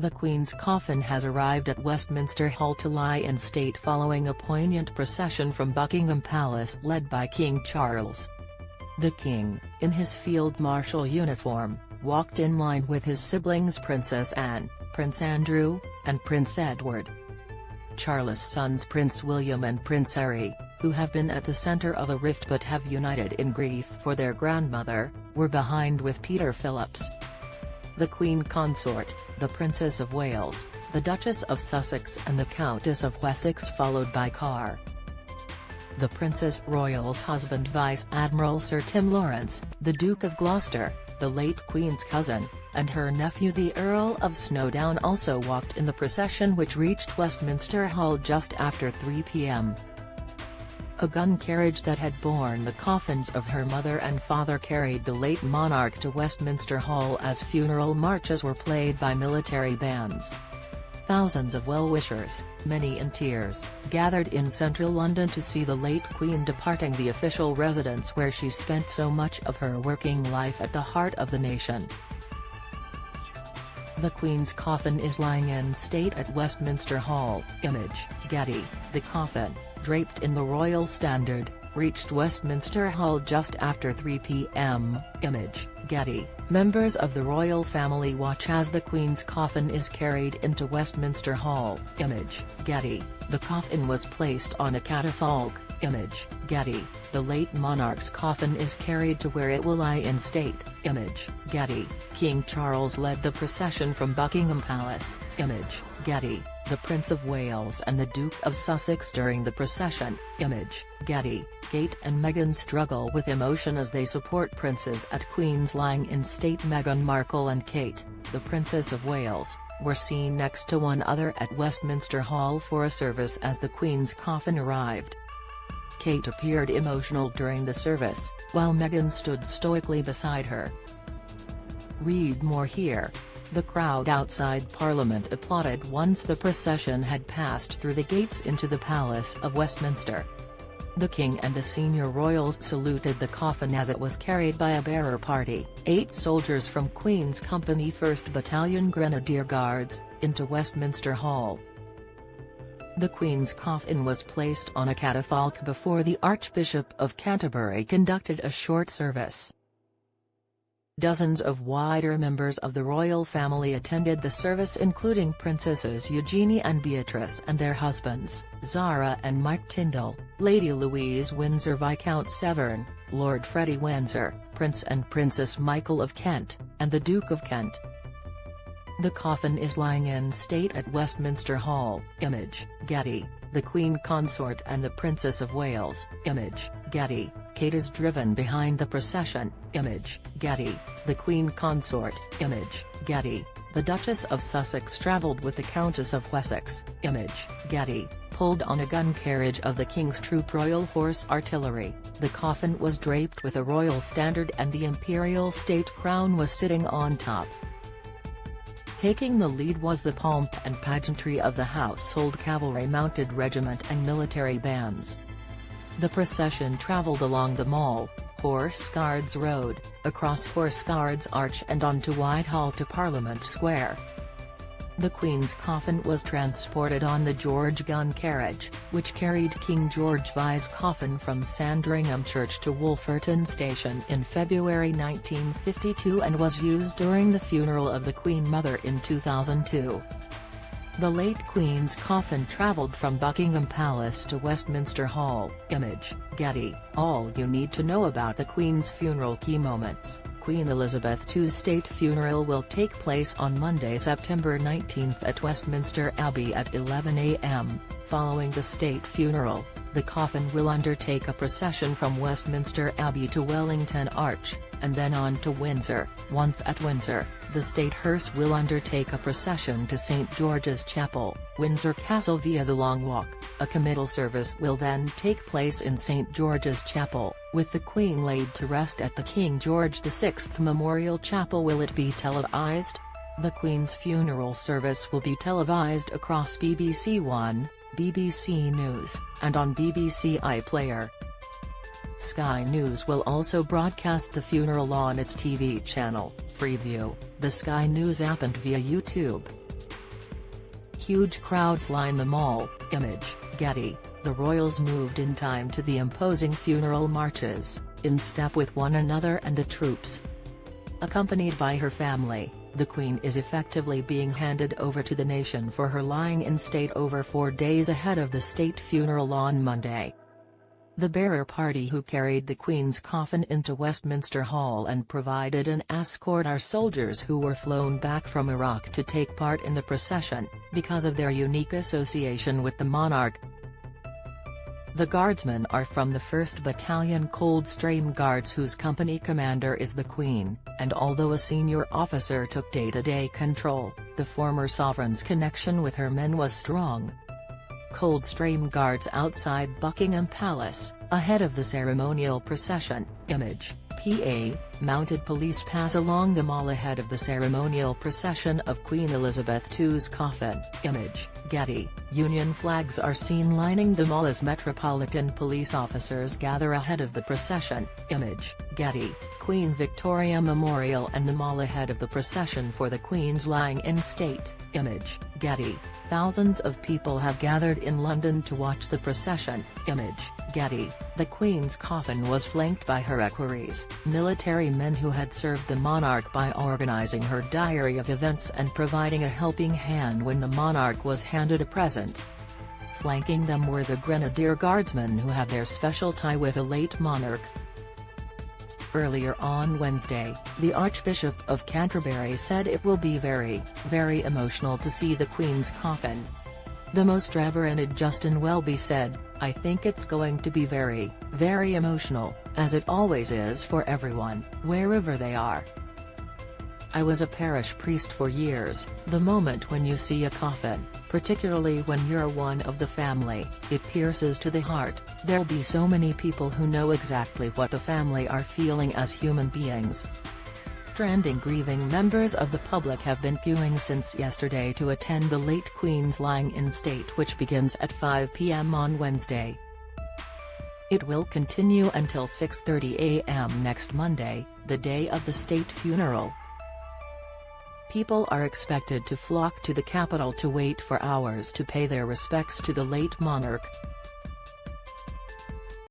The Queen's coffin has arrived at Westminster Hall to lie in state following a poignant procession from Buckingham Palace led by King Charles. The King, in his Field Marshal uniform, walked in line with his siblings Princess Anne, Prince Andrew, and Prince Edward. Charles' sons Prince William and Prince Harry, who have been at the centre of a rift but have united in grief for their grandmother, were behind with Peter Phillips. The Queen Consort, the Princess of Wales, the Duchess of Sussex and the Countess of Wessex followed by car. The Princess Royal's husband Vice Admiral Sir Tim Lawrence, the Duke of Gloucester, the late Queen's cousin, and her nephew the Earl of Snowdown also walked in the procession which reached Westminster Hall just after 3 p.m. A gun carriage that had borne the coffins of her mother and father carried the late monarch to Westminster Hall as funeral marches were played by military bands. Thousands of well-wishers, many in tears, gathered in central London to see the late Queen departing the official residence where she spent so much of her working life at the heart of the nation. The Queen's coffin is lying in state at Westminster Hall. Image, Getty. The coffin, draped in the royal standard, reached Westminster Hall just after 3 p.m. Image, Getty. Members of the royal family watch as the Queen's coffin is carried into Westminster Hall. Image, Getty. The coffin was placed on a catafalque. Image, Getty. The late monarch's coffin is carried to where it will lie in state. Image, Getty. King Charles led the procession from Buckingham Palace. Image, Getty. The Prince of Wales and the Duke of Sussex during the procession. Image, Getty. Kate and Meghan struggle with emotion as they support princes at Queen's lying in state. Meghan Markle and Kate, the Princess of Wales, were seen next to one another at Westminster Hall for a service as the Queen's coffin arrived. Kate appeared emotional during the service, while Meghan stood stoically beside her. Read more here. The crowd outside Parliament applauded once the procession had passed through the gates into the Palace of Westminster. The King and the senior royals saluted the coffin as it was carried by a bearer party, 8 soldiers from Queen's Company 1st Battalion Grenadier Guards, into Westminster Hall. The Queen's coffin was placed on a catafalque before the Archbishop of Canterbury conducted a short service. Dozens of wider members of the royal family attended the service including Princesses Eugenie and Beatrice and their husbands, Zara and Mike Tyndall, Lady Louise Windsor Viscount Severn, Lord Freddie Windsor, Prince and Princess Michael of Kent, and the Duke of Kent. The coffin is lying in state at Westminster Hall. Image, Getty. The Queen Consort and the Princess of Wales. Image, Getty. Kate is driven behind the procession. Image, Getty. The Queen Consort. Image, Getty. The Duchess of Sussex travelled with the Countess of Wessex. Image, Getty. Pulled on a gun carriage of the King's Troop Royal Horse Artillery, the coffin was draped with a royal standard and the imperial state crown was sitting on top. Taking the lead was the pomp and pageantry of the Household Cavalry Mounted Regiment and military bands. The procession travelled along the Mall, Horse Guards Road, across Horse Guards Arch and onto Whitehall to Parliament Square. The Queen's coffin was transported on the George gun carriage, which carried King George VI's coffin from Sandringham Church to Wolferton Station in February 1952 and was used during the funeral of the Queen Mother in 2002. The late Queen's coffin travelled from Buckingham Palace to Westminster Hall. Image, Getty. All you need to know about the Queen's funeral. Key moments. Queen Elizabeth II's state funeral will take place on Monday, September 19 at Westminster Abbey at 11 a.m. Following the state funeral, the coffin will undertake a procession from Westminster Abbey to Wellington Arch, and then on to Windsor. Once at Windsor, the state hearse will undertake a procession to St George's Chapel, Windsor Castle via the Long Walk. A committal service will then take place in St George's Chapel, with the Queen laid to rest at the King George VI Memorial Chapel. Will it be televised? The Queen's funeral service will be televised across BBC One, BBC News, and on BBC iPlayer. Sky News will also broadcast the funeral on its TV channel, Freeview, the Sky News app and via YouTube. Huge crowds line the mall. Image, Getty. The royals moved in time to the imposing funeral marches, in step with one another and the troops. Accompanied by her family, the Queen is effectively being handed over to the nation for her lying in state over 4 days ahead of the state funeral on Monday. The bearer party who carried the Queen's coffin into Westminster Hall and provided an escort are soldiers who were flown back from Iraq to take part in the procession, because of their unique association with the monarch. The guardsmen are from the 1st Battalion Coldstream Guards, whose company commander is the Queen, and although a senior officer took day-to-day control, the former sovereign's connection with her men was strong. Coldstream Guards outside Buckingham Palace, ahead of the ceremonial procession. Image, PA. Mounted police pass along the mall ahead of the ceremonial procession of Queen Elizabeth II's coffin. Image, Getty. Union flags are seen lining the mall as Metropolitan Police officers gather ahead of the procession. Image, Getty. Queen Victoria Memorial and the mall ahead of the procession for the Queen's lying in state. Image, Getty. Thousands of people have gathered in London to watch the procession. Image, Getty. The Queen's coffin was flanked by her equerries, military men who had served the monarch by organising her diary of events and providing a helping hand when the monarch was handed a present. Flanking them were the Grenadier Guardsmen who have their special tie with the late monarch. Earlier on Wednesday, the Archbishop of Canterbury said it will be very, very emotional to see the Queen's coffin. The Most Reverend Justin Welby said, "I think it's going to be very, very emotional, as it always is for everyone, wherever they are. I was a parish priest for years. The moment when you see a coffin, particularly when you're one of the family, it pierces to the heart. There'll be so many people who know exactly what the family are feeling as human beings." Stranding grieving members of the public have been queuing since yesterday to attend the late Queen's lying in state, which begins at 5 p.m. on Wednesday. It will continue until 6:30 a.m. next Monday, the day of the state funeral. People are expected to flock to the capital to wait for hours to pay their respects to the late monarch.